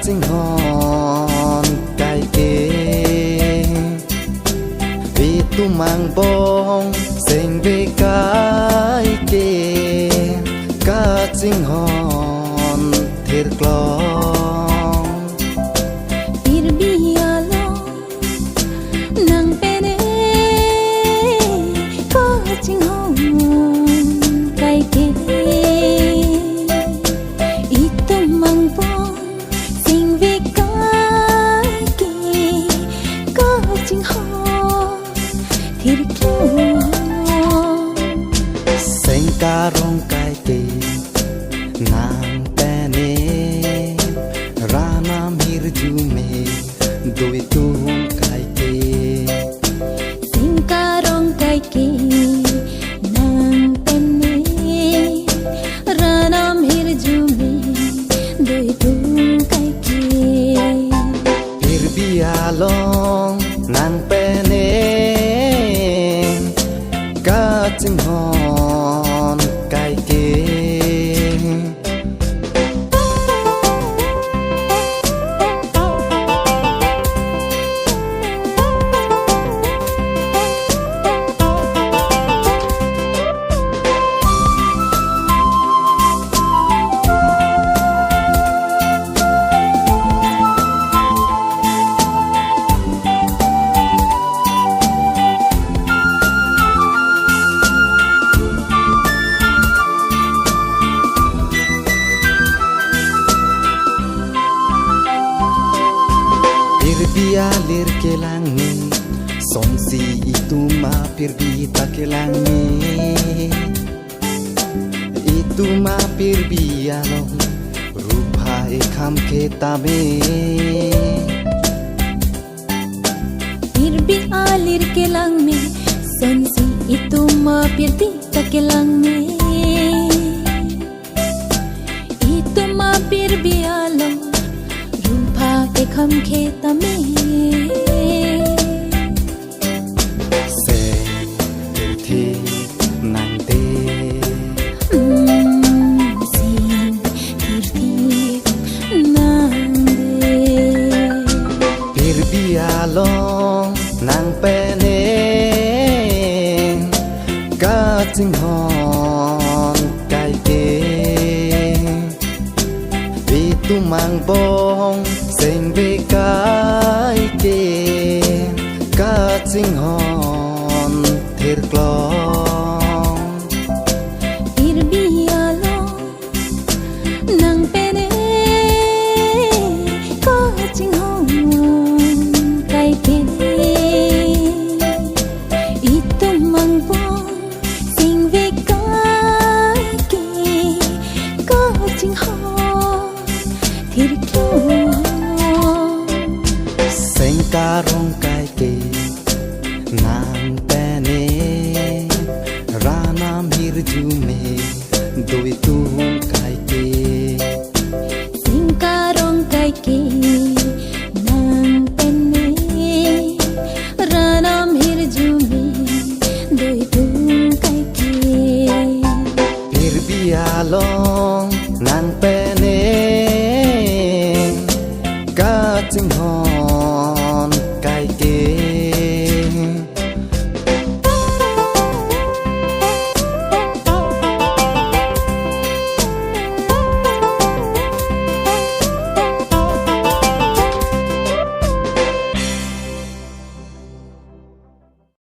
chinh hòn cài kê vì tu mang bông sinh về cái kê cá chinh hòn thiệt lòng irbialo nang pene có chinh hòn cài kê sinh ca rong cài kê nàng pene rana mir jume đôi tung cài kê sinh ca rong cài kê nàng pene rana mir jume đôi tung cài kê irbialong nàng pene cá chinh hòn cài kê Lir kelangi sonsi itu mapir bita kelangi itu mapir bialo rupa ekam ketame irbi alir kelangi sonsi itu mapir bita kelangi itu mapir bialo rupa ekam ketame Long nàng pene cá chinh hòn cài kê vì tu mang bông sinh về cái kê cá chinh hòn thiệt lòng